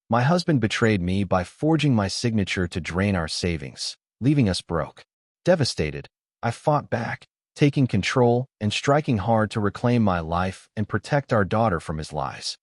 My husband betrayed me by forging my signature to drain our savings, leaving us broke. Devastated, I fought back, taking control and striking hard to reclaim my life and protect our daughter from his lies.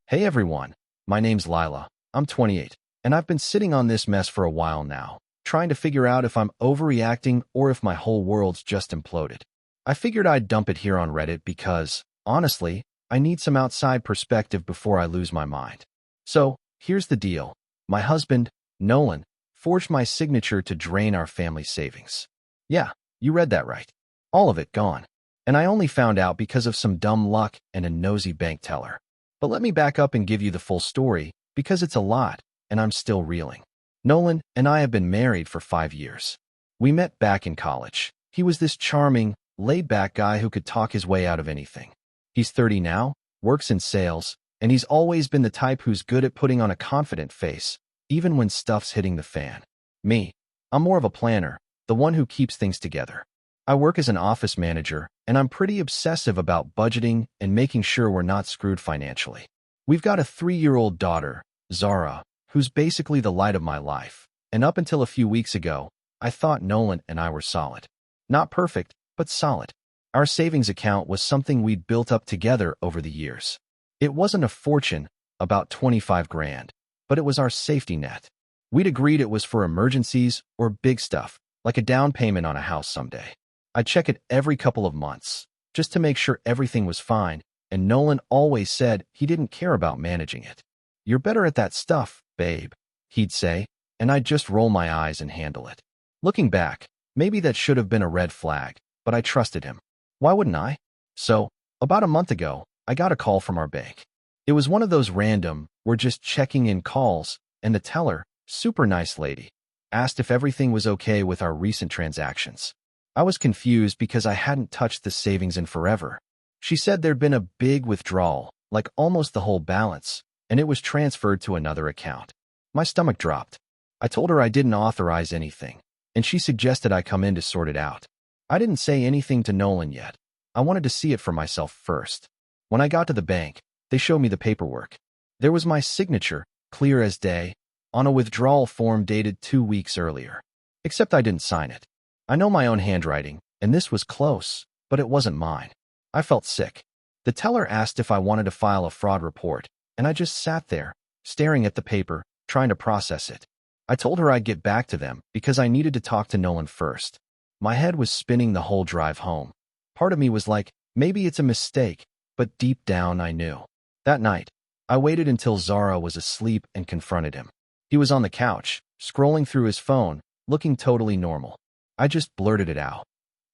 Hey everyone, my name's Lila. I'm 28, and I've been sitting on this mess for a while now, trying to figure out if I'm overreacting or if my whole world's just imploded. I figured I'd dump it here on Reddit because, honestly, I need some outside perspective before I lose my mind. So, here's the deal. My husband, Nolan, forged my signature to drain our family savings. Yeah, you read that right. All of it gone. And I only found out because of some dumb luck and a nosy bank teller. But let me back up and give you the full story, because it's a lot, and I'm still reeling. Nolan and I have been married for 5 years. We met back in college. He was this charming, laid-back guy who could talk his way out of anything. He's 30 now, works in sales, and he's always been the type who's good at putting on a confident face, even when stuff's hitting the fan. Me, I'm more of a planner, the one who keeps things together. I work as an office manager, and I'm pretty obsessive about budgeting and making sure we're not screwed financially. We've got a 3-year-old daughter, Zara, who's basically the light of my life, and up until a few weeks ago, I thought Nolan and I were solid. Not perfect, but solid. Our savings account was something we'd built up together over the years. It wasn't a fortune, about 25 grand, but it was our safety net. We'd agreed it was for emergencies or big stuff, like a down payment on a house someday. I'd check it every couple of months, just to make sure everything was fine, and Nolan always said he didn't care about managing it. "You're better at that stuff, babe," he'd say, and I'd just roll my eyes and handle it. Looking back, maybe that should have been a red flag, but I trusted him. Why wouldn't I? So, about a month ago, I got a call from our bank. It was one of those random, we're just checking in calls, and the teller, super nice lady, asked if everything was okay with our recent transactions. I was confused because I hadn't touched the savings in forever. She said there'd been a big withdrawal, like almost the whole balance, and it was transferred to another account. My stomach dropped. I told her I didn't authorize anything, and she suggested I come in to sort it out. I didn't say anything to Nolan yet. I wanted to see it for myself first. When I got to the bank, they showed me the paperwork. There was my signature, clear as day, on a withdrawal form dated 2 weeks earlier. Except I didn't sign it. I know my own handwriting, and this was close, but it wasn't mine. I felt sick. The teller asked if I wanted to file a fraud report, and I just sat there, staring at the paper, trying to process it. I told her I'd get back to them because I needed to talk to Nolan first. My head was spinning the whole drive home. Part of me was like, maybe it's a mistake, but deep down I knew. That night, I waited until Zara was asleep and confronted him. He was on the couch, scrolling through his phone, looking totally normal. I just blurted it out.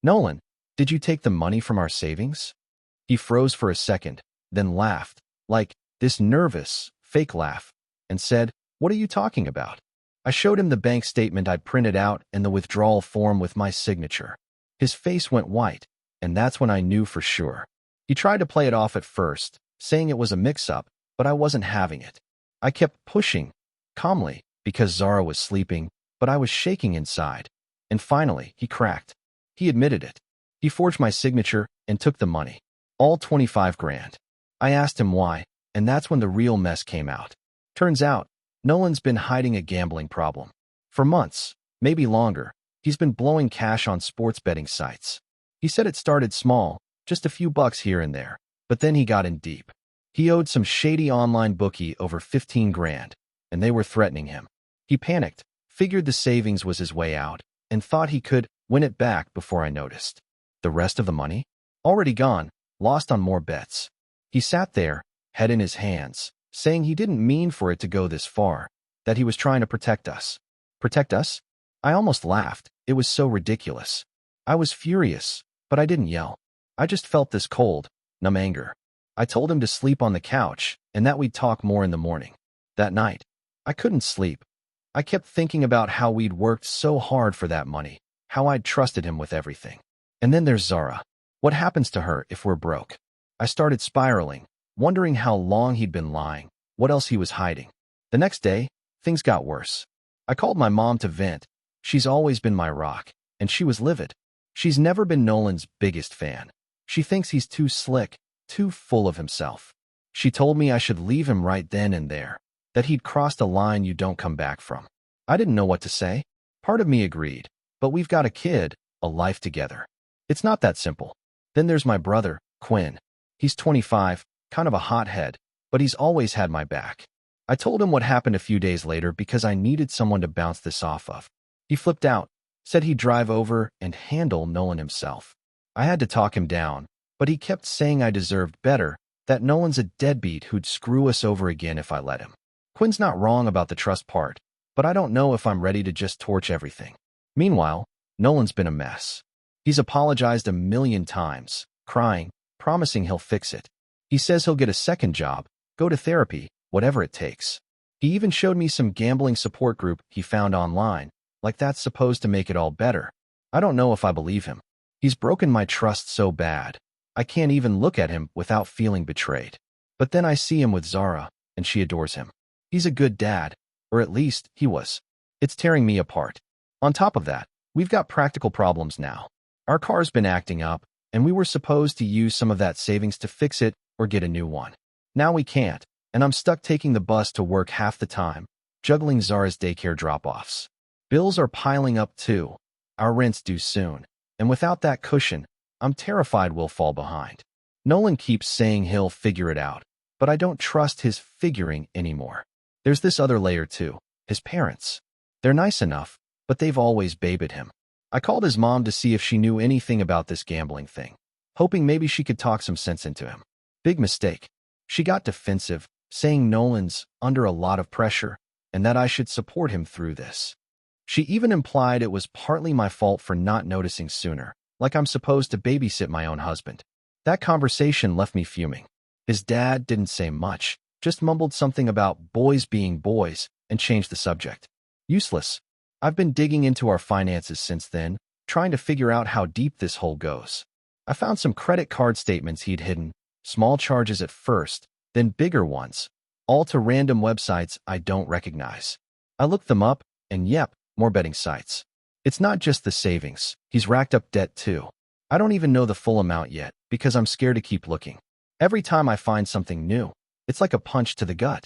"Nolan, did you take the money from our savings?" He froze for a second, then laughed, like this nervous, fake laugh, and said, "What are you talking about?" I showed him the bank statement I'd printed out and the withdrawal form with my signature. His face went white, and that's when I knew for sure. He tried to play it off at first, saying it was a mix-up, but I wasn't having it. I kept pushing, calmly, because Zara was sleeping, but I was shaking inside. And finally, he cracked. He admitted it. He forged my signature and took the money. All 25 grand. I asked him why, and that's when the real mess came out. Turns out, Nolan's been hiding a gambling problem. For months, maybe longer, he's been blowing cash on sports betting sites. He said it started small, just a few bucks here and there, but then he got in deep. He owed some shady online bookie over 15 grand, and they were threatening him. He panicked, figured the savings was his way out, and thought he could win it back before I noticed. The rest of the money? Already gone, lost on more bets. He sat there, head in his hands, saying he didn't mean for it to go this far, that he was trying to protect us. Protect us? I almost laughed. It was so ridiculous. I was furious, but I didn't yell. I just felt this cold, numb anger. I told him to sleep on the couch and that we'd talk more in the morning. That night, I couldn't sleep. I kept thinking about how we'd worked so hard for that money, how I'd trusted him with everything. And then there's Zara. What happens to her if we're broke? I started spiraling, wondering how long he'd been lying, what else he was hiding. The next day, things got worse. I called my mom to vent. She's always been my rock, and she was livid. She's never been Nolan's biggest fan. She thinks he's too slick, too full of himself. She told me I should leave him right then and there, that he'd crossed a line you don't come back from. I didn't know what to say. Part of me agreed, but we've got a kid, a life together. It's not that simple. Then there's my brother, Quinn. He's 25, kind of a hothead, but he's always had my back. I told him what happened a few days later because I needed someone to bounce this off of. He flipped out, said he'd drive over and handle Nolan himself. I had to talk him down, but he kept saying I deserved better, that Nolan's a deadbeat who'd screw us over again if I let him. Quinn's not wrong about the trust part, but I don't know if I'm ready to just torch everything. Meanwhile, Nolan's been a mess. He's apologized a million times, crying, promising he'll fix it. He says he'll get a second job, go to therapy, whatever it takes. He even showed me some gambling support group he found online, like that's supposed to make it all better. I don't know if I believe him. He's broken my trust so bad, I can't even look at him without feeling betrayed. But then I see him with Zara, and she adores him. He's a good dad, or at least he was. It's tearing me apart. On top of that, we've got practical problems now. Our car's been acting up, and we were supposed to use some of that savings to fix it or get a new one. Now we can't, and I'm stuck taking the bus to work half the time, juggling Zara's daycare drop-offs. Bills are piling up too. Our rent's due soon, and without that cushion, I'm terrified we'll fall behind. Nolan keeps saying he'll figure it out, but I don't trust his figuring anymore. There's this other layer too, his parents. They're nice enough, but they've always babied him. I called his mom to see if she knew anything about this gambling thing, hoping maybe she could talk some sense into him. Big mistake. She got defensive, saying Nolan's under a lot of pressure and that I should support him through this. She even implied it was partly my fault for not noticing sooner, like I'm supposed to babysit my own husband. That conversation left me fuming. His dad didn't say much, just mumbled something about boys being boys and changed the subject. Useless. I've been digging into our finances since then, trying to figure out how deep this hole goes. I found some credit card statements he'd hidden, small charges at first, then bigger ones, all to random websites I don't recognize. I looked them up, and yep, more betting sites. It's not just the savings, he's racked up debt too. I don't even know the full amount yet, because I'm scared to keep looking. Every time I find something new, it's like a punch to the gut.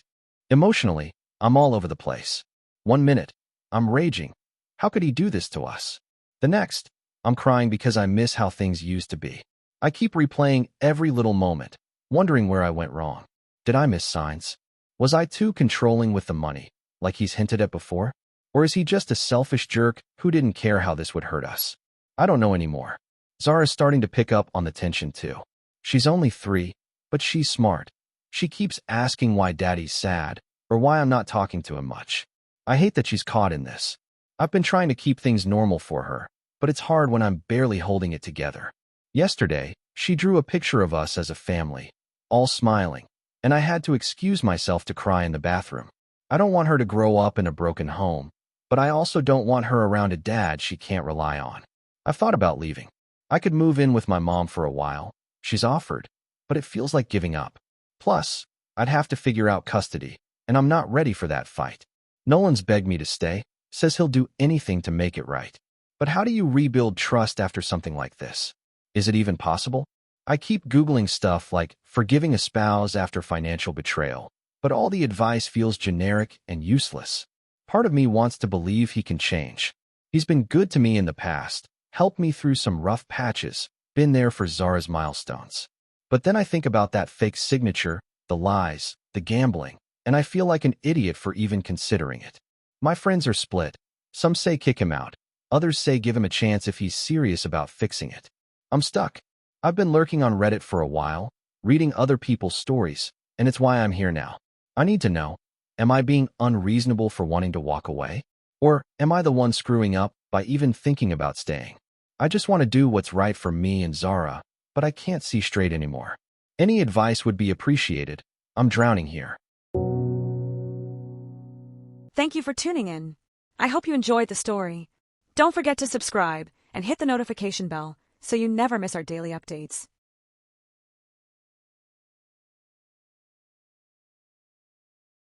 Emotionally, I'm all over the place. 1 minute, I'm raging. How could he do this to us? The next, I'm crying because I miss how things used to be. I keep replaying every little moment, wondering where I went wrong. Did I miss signs? Was I too controlling with the money, like he's hinted at before? Or is he just a selfish jerk who didn't care how this would hurt us? I don't know anymore. Zara's starting to pick up on the tension too. She's only 3, but she's smart. She keeps asking why Daddy's sad, or why I'm not talking to him much. I hate that she's caught in this. I've been trying to keep things normal for her, but it's hard when I'm barely holding it together. Yesterday, she drew a picture of us as a family, all smiling, and I had to excuse myself to cry in the bathroom. I don't want her to grow up in a broken home, but I also don't want her around a dad she can't rely on. I've thought about leaving. I could move in with my mom for a while. She's offered, but it feels like giving up. Plus, I'd have to figure out custody, and I'm not ready for that fight. Nolan's begged me to stay, says he'll do anything to make it right. But how do you rebuild trust after something like this? Is it even possible? I keep Googling stuff like forgiving a spouse after financial betrayal, but all the advice feels generic and useless. Part of me wants to believe he can change. He's been good to me in the past, helped me through some rough patches, been there for Zara's milestones. But then I think about that fake signature, the lies, the gambling, and I feel like an idiot for even considering it. My friends are split. Some say kick him out. Others say give him a chance if he's serious about fixing it. I'm stuck. I've been lurking on Reddit for a while, reading other people's stories, and it's why I'm here now. I need to know, am I being unreasonable for wanting to walk away? Or am I the one screwing up by even thinking about staying? I just want to do what's right for me and Zara, but I can't see straight anymore. Any advice would be appreciated. I'm drowning here. Thank you for tuning in. I hope you enjoyed the story. Don't forget to subscribe and hit the notification bell so you never miss our daily updates.